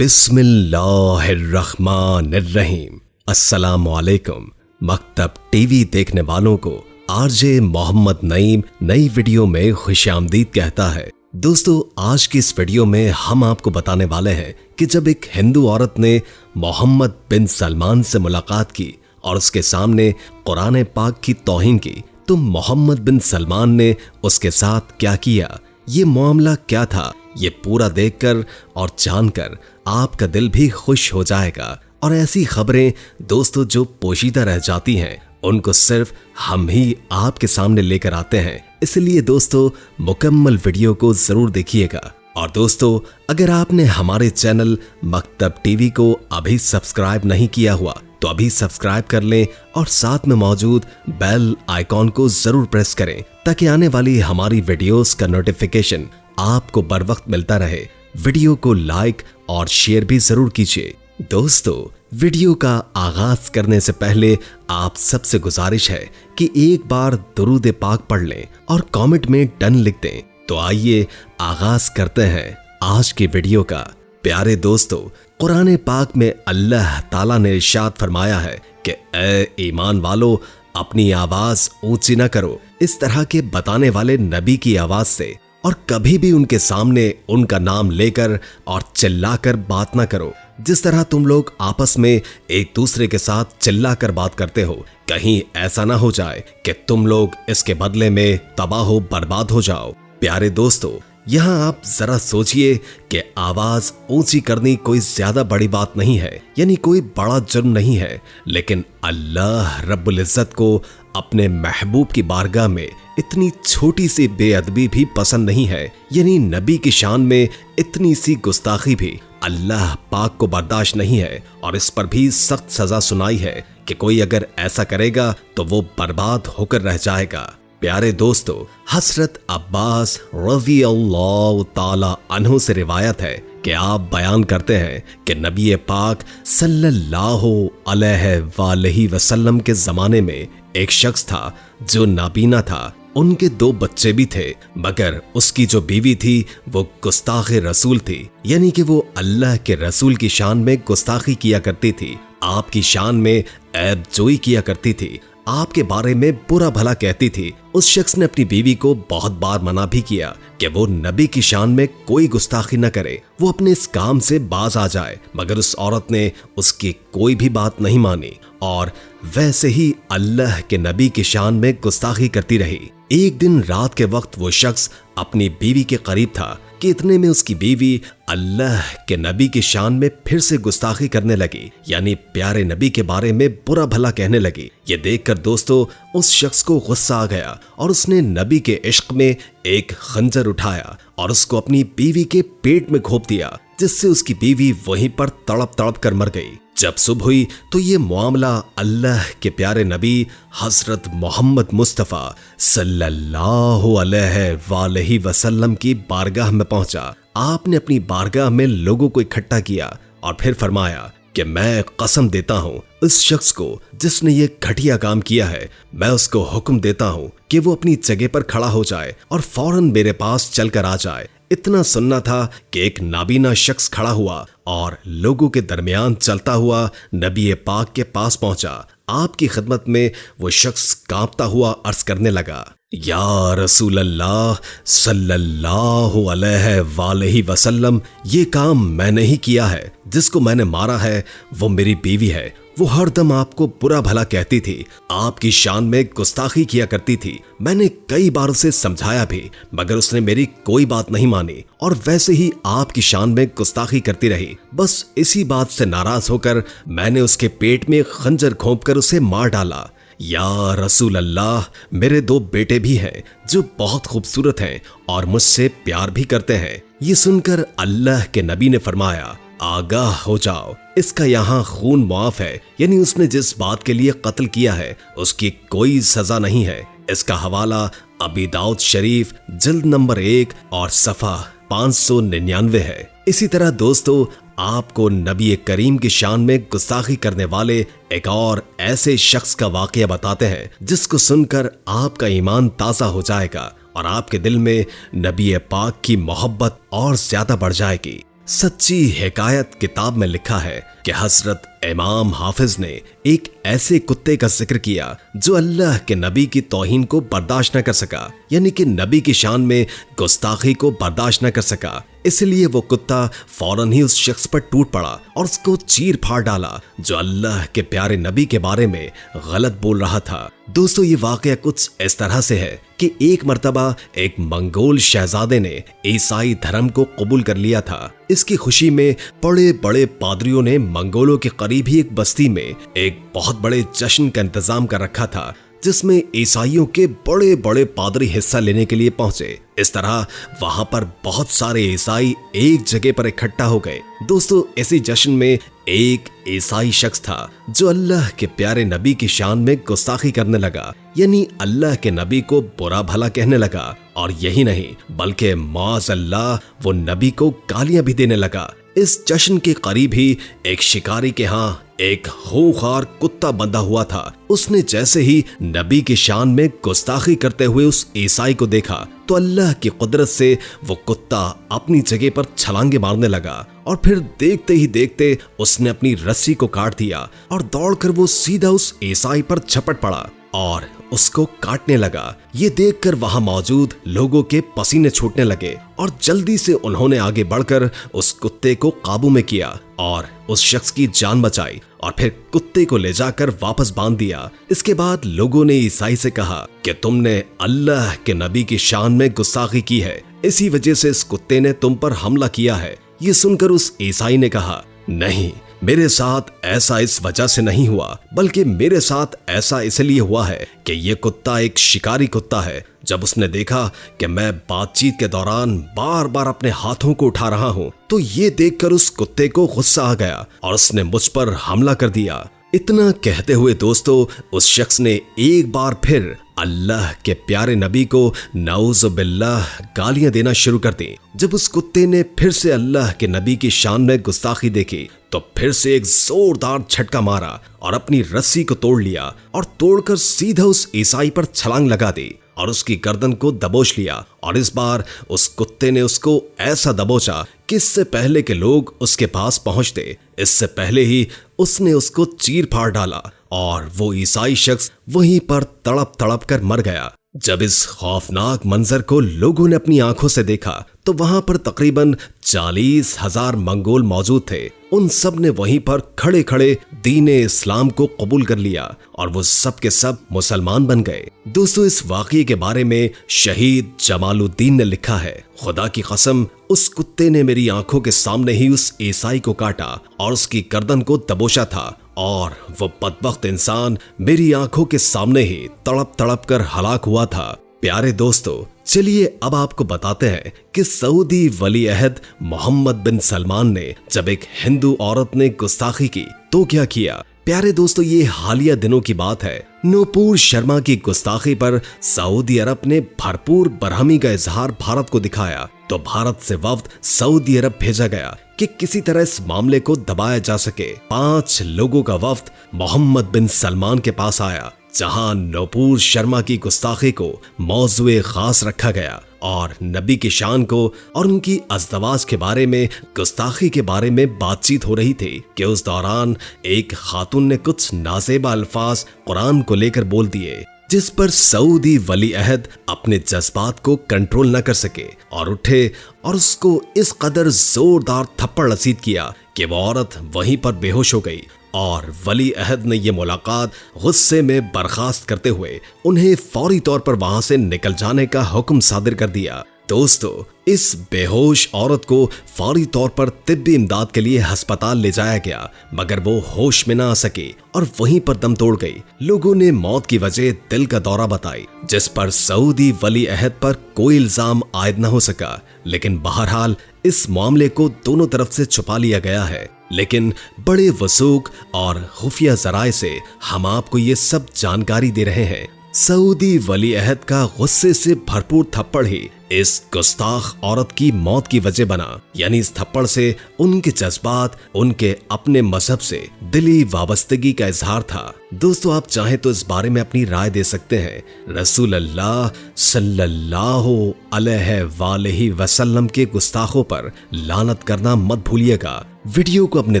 बिस्मिल्लाहिर्रहमानिर्रहीम। अस्सलामुअलैकुम। मकतब टीवी देखने वालों को आरजे मोहम्मद नईम नई वीडियो में खुशामदीद कहता है। दोस्तों, आज की इस वीडियो में हम आपको बताने वाले हैं कि जब एक हिंदू औरत ने मोहम्मद बिन सलमान से मुलाकात की और उसके सामने कुरान पाक की तौहीन की, तो मोहम्मद बिन सलमान ने उसके साथ क्या किया, ये मामला क्या था, ये पूरा देखकर और जानकर आपका दिल भी खुश हो जाएगा। और ऐसी खबरें दोस्तों जो पोशीदा रह जाती हैं, उनको सिर्फ हम ही आपके सामने लेकर आते हैं। इसलिए दोस्तों मुकम्मल वीडियो को जरूर देखिएगा। और दोस्तों, अगर आपने हमारे चैनल मकतब टीवी को अभी सब्सक्राइब नहीं किया हुआ तो अभी सब्सक्राइब कर लें और साथ में मौजूद बेल आइकॉन को जरूर प्रेस करें ताकि आने वाली हमारी वीडियोस का नोटिफिकेशन आपको बर वक्त मिलता रहे। वीडियो को लाइक और शेयर भी जरूर कीजिए। दोस्तों, वीडियो का आगाज करने से पहले आप सबसे गुजारिश है कि एक बार दुरूद पाक पढ़ लें और कमेंट में डन लिख दें। तो आइए आगाज करते हैं आज की वीडियो का। प्यारे दोस्तों, कुरान पाक में अल्लाह ताला ने इरशाद फरमाया है कि ए ईमान वालो, अपनी आवाज ऊंची न करो इस तरह के बताने वाले नबी की आवाज से, और कभी भी उनके सामने उनका नाम लेकर और चिल्लाकर बात ना करो जिस तरह तुम लोग आपस में एक दूसरे के साथ चिल्लाकर बात करते हो। कहीं ऐसा ना हो जाए कि तुम लोग इसके बदले में तबाह बर्बाद हो जाओ। प्यारे दोस्तों, यहाँ आप जरा सोचिए कि आवाज ऊंची करनी कोई ज्यादा बड़ी बात नहीं है, यानी कोई बड़ा जुर्म नहीं है, लेकिन अल्लाह रब्बुल इज्जत को अपने महबूब की बारगाह में इतनी छोटी सी बेअदबी भी पसंद नहीं है, यानी नबी की शान में इतनी सी गुस्ताखी भी अल्लाह पाक को बर्दाश्त नहीं है। और इस पर भी सख्त सजा सुनाई है कि कोई अगर ऐसा करेगा तो वो बर्बाद होकर रह जाएगा। प्यारे दोस्तों, हजरत अब्बास रज़ी अल्लाह ताला अन्हु से रिवायत है कि आप बयान करते हैं कि नबी पाक सल्लल्लाहु अलैहि वसल्लम के जमाने में एक शख्स था जो नाबीना था। उनके 2 बच्चे भी थे, मगर उसकी जो बीवी थी वो गुस्ताख रसूल थी, यानी कि वो अल्लाह के रसूल की शान में गुस्ताखी किया करती थी, आपकी शान में ऐब जोई किया करती थी, आपके बारे में बुरा भला कहती थी। उस शख्स ने अपनी बीवी को बहुत बार मना भी किया कि वो नबी की शान में कोई गुस्ताखी न करे, वो अपने इस काम से बाज आ जाए, मगर उस औरत ने उसकी कोई भी बात नहीं मानी और वैसे ही अल्लाह के नबी की शान में गुस्ताखी करती रही। एक दिन रात के वक्त वो शख्स अपनी बीवी के करीब था कि इतने में उसकी बीवी अल्लाह के नबी की शान में फिर से गुस्ताखी करने लगी, यानी प्यारे नबी के बारे में बुरा भला कहने लगी। ये देखकर दोस्तों उस शख्स को गुस्सा आ गया और उसने नबी के इश्क में एक खंजर उठाया और उसको अपनी बीवी के पेट में घोंप दिया, जिससे उसकी बीवी वहीं पर तड़प तड़प कर मर गई। जब सुबह हुई तो ये मामला अल्लाह के प्यारे नबी हजरत मोहम्मद मुस्तफ़ा सल्लल्लाहु अलैहि वसल्लम की बारगाह में पहुंचा। आपने अपनी बारगाह में लोगों को इकट्ठा किया और फिर फरमाया कि मैं कसम देता हूँ इस शख्स को जिसने ये घटिया काम किया है, मैं उसको हुक्म देता हूँ कि वो अपनी जगह पर खड़ा हो जाए और फौरन मेरे पास चलकर आ जाए। इतना सुनना था कि एक नाबीना शख्स खड़ा हुआ और लोगों के दरमियान चलता हुआ नबी पाक के पास पहुंचा। आपकी खिदमत में वो शख्स कांपता हुआ अर्ज करने लगा, या रसूल अल्लाह सल्लल्लाहु अलैहि वसल्लम, ये काम मैंने ही किया है, जिसको मैंने मारा है वो मेरी बीवी है। वो हरदम आपको बुरा भला कहती थी, आपकी शान में गुस्ताखी किया करती थी। मैंने कई बार उसे समझाया भी, मगर उसने मेरी कोई बात नहीं मानी और वैसे ही आपकी शान में गुस्ताखी करती रही। बस इसी बात से नाराज होकर मैंने उसके पेट में खंजर घोंपकर उसे मार डाला। या रसूल अल्लाह, मेरे 2 बेटे भी हैं जो बहुत खूबसूरत हैं और मुझसे प्यार भी करते हैं। ये सुनकर अल्लाह के नबी ने फरमाया, आगाह हो जाओ, इसका यहाँ खून मुआफ है, यानी उसने जिस बात के लिए कत्ल किया है उसकी कोई सजा नहीं है। इसका हवाला अबी दाऊद शरीफ जिल्द नंबर 1 और सफ़ा 599 है। इसी तरह दोस्तों आपको नबी करीम की शान में गुस्ताखी करने वाले एक और ऐसे शख्स का वाकया बताते हैं जिसको सुनकर आपका ईमान ताज़ा हो जाएगा और आपके दिल में नबी पाक की मोहब्बत और ज्यादा बढ़ जाएगी। सच्ची हिकायत किताब में लिखा है कि हजरत इमाम हाफिज ने एक ऐसे कुत्ते का जिक्र किया जो अल्लाह के नबी की तौहीन को बर्दाश्त न कर सका, यानी कि नबी की शान में गुस्ताखी को बर्दाश्त न कर सका। इसलिए वो कुत्ता फौरन ही उस शख्स पर टूट पड़ा और उसको चीर फाड़ डाला जो अल्लाह के प्यारे नबी के बारे में गलत बोल रहा था। दोस्तों, ये वाकया कुछ इस तरह से है कि एक मर्तबा एक मंगोल शहजादे ने ईसाई धर्म को कबूल कर लिया था। इसकी खुशी में बड़े बड़े पादरियों ने मंगोलों के करीब ही एक बस्ती में एक बहुत बड़े जश्न का इंतजाम कर रखा था, जिसमें ईसाइयों के बड़े बड़े पादरी हिस्सा लेने के लिए पहुंचे। इस तरह वहां पर बहुत सारे ईसाई एक जगह पर इकट्ठा हो गए। दोस्तों, इसी जश्न में एक ईसाई शख्स था जो अल्लाह के प्यारे नबी की शान में गुस्ताखी करने लगा, यानी अल्लाह के नबी को बुरा भला कहने लगा। और यही नहीं बल्कि माज़अल्लाह वो नबी को गालियां भी देने लगा। इस जश्न के करीब ही एक शिकारी के यहाँ एक खूंखार कुत्ता बंधा हुआ था। उसने जैसे ही नबी की शान में गुस्ताखी करते हुए उस ईसाई को देखा तो अल्लाह की कुदरत से वो कुत्ता अपनी जगह पर छलांगे मारने लगा और फिर देखते ही देखते उसने अपनी रस्सी को काट दिया और दौड़कर वो सीधा उस ईसाई पर झपट पड़ा और उसको काटने लगा। ये देखकर वहां मौजूद लोगों के पसीने छूटने लगे और जल्दी से उन्होंने आगे बढ़कर उस कुत्ते को काबू में किया और उस शख्स की जान बचाई और फिर कुत्ते को ले जाकर वापस बांध दिया। इसके बाद लोगों ने ईसाई से कहा कि तुमने अल्लाह के नबी की शान में गुस्ताखी की है, इसी वजह से इस कुत्ते ने तुम पर हमला किया है। ये सुनकर उस ईसाई ने कहा, नहीं, मेरे साथ ऐसा इस वजह से नहीं हुआ, बल्कि मेरे साथ ऐसा इसलिए हुआ है कि ये कुत्ता एक शिकारी कुत्ता है। जब उसने देखा कि मैं बातचीत के दौरान बार बार अपने हाथों को उठा रहा हूँ तो ये देखकर उस कुत्ते को गुस्सा आ गया और उसने मुझ पर हमला कर दिया। इतना कहते हुए दोस्तों, उस शख्स ने एक बार फिर अल्लाह के प्यारे नबी को नऊज़ बिल्लाह गालियां देना शुरू कर दी। जब उस कुत्ते ने फिर से अल्लाह के नबी की शान में गुस्ताखी देखी तो फिर से एक जोरदार झटका मारा और अपनी रस्सी को तोड़ लिया और तोड़कर सीधा उस ईसाई पर छलांग लगा दी और उसकी गर्दन को दबोच लिया। और इस बार उस कुत्ते ने उसको ऐसा दबोचा कि इससे पहले के लोग उसके पास पहुंचते, इससे पहले ही उसने उसको चीर फाड़ डाला और वो ईसाई शख्स वहीं पर तड़प तड़प कर मर गया। जब इस खौफनाक मंजर को लोगों ने अपनी आंखों से देखा तो वहां पर तकरीबन 40,000 मंगोल मौजूद थे। उन सब ने वहीं पर खड़े खड़े दीन इस्लाम को कबूल कर लिया और वो सब के सब मुसलमान बन गए। दोस्तों, इस वाक़ये के बारे में शहीद जमालुद्दीन ने लिखा है, खुदा की कसम, उस कुत्ते ने मेरी आंखों के सामने ही उस ईसाई को काटा और उसकी गर्दन को दबोचा था और वो बदबख्त इंसान मेरी आंखों के सामने ही तड़प तड़प कर हलाक हुआ था। प्यारे दोस्तों, चलिए अब आपको बताते हैं कि सऊदी वली अहद मोहम्मद बिन सलमान ने जब एक हिंदू औरत ने गुस्ताखी की तो क्या किया। प्यारे दोस्तों, ये हालिया दिनों की बात है। नूपुर शर्मा की गुस्ताखी पर सऊदी अरब ने भरपूर बरहमी का इजहार भारत को दिखाया तो भारत से वफ्द सऊदी अरब भेजा गया कि किसी तरह इस मामले को दबाया जा सके। 5 लोगों का वफ्द मोहम्मद बिन सलमान के पास आया, जहां नूपुर शर्मा की गुस्ताखी को मौज़ूए खास रखा गया और नबी की शान को और उनकी अज़दवाज के बारे में गुस्ताखी के बारे में बातचीत हो रही थी कि उस दौरान एक खातून ने कुछ नाज़ेबा अल्फाज कुरान को लेकर बोल दिए, जिस पर सऊदी वली अहद अपने जज्बात को कंट्रोल न कर सके और उठे और उसको इस कदर जोरदार थप्पड़ रसीद किया कि वो औरत वहीं पर बेहोश हो गई और वली अहद ने यह मुलाकात गुस्से में बर्खास्त करते हुए उन्हें फौरी तौर पर वहां से निकल जाने का हुक्म सादिर कर दिया। दोस्तों, इस बेहोश औरत को फौरी तौर पर तिब्बी इमदाद के लिए अस्पताल ले जाया गया, मगर वो होश में न आ सकी और वहीं पर दम तोड़ गई। लोगों ने मौत की वजह दिल का दौरा बताई, जिस पर सऊदी वली अहद पर कोई इल्जाम आयद न हो सका। लेकिन बहरहाल इस मामले को दोनों तरफ से छुपा लिया गया है, लेकिन बड़े वसूख और खुफिया जराए से हम आपको ये सब जानकारी दे रहे हैं सऊदी वली अहद का गुस्से से भरपूर थप्पड़ ही इस गुस्ताख औरत की मौत की वजह बना। यानी इस थप्पड़ से उनके जज्बात, उनके अपने मजहब से दिली वाबस्तगी का इजहार था। दोस्तों, आप चाहें तो इस बारे में अपनी राय दे सकते हैं। रसूल अल्लाह सल्लल्लाहु अलैहि वसल्लम के गुस्ताखों पर लानत करना मत भूलिएगा। वीडियो को अपने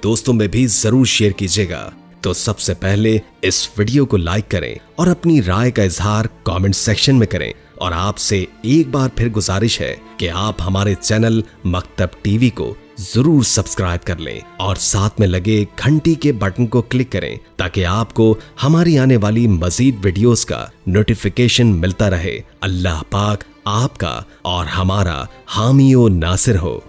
दोस्तों में भी जरूर शेयर कीजिएगा। तो सबसे पहले इस वीडियो को लाइक करें और अपनी राय का इजहार कमेंट सेक्शन में करें। और आपसे एक बार फिर गुजारिश है कि आप हमारे चैनल मकतब टीवी को जरूर सब्सक्राइब कर लें और साथ में लगे घंटी के बटन को क्लिक करें ताकि आपको हमारी आने वाली मजीद वीडियोस का नोटिफिकेशन मिलता रहे। अल्लाह पाक आपका और हमारा हामी व नासिर हो।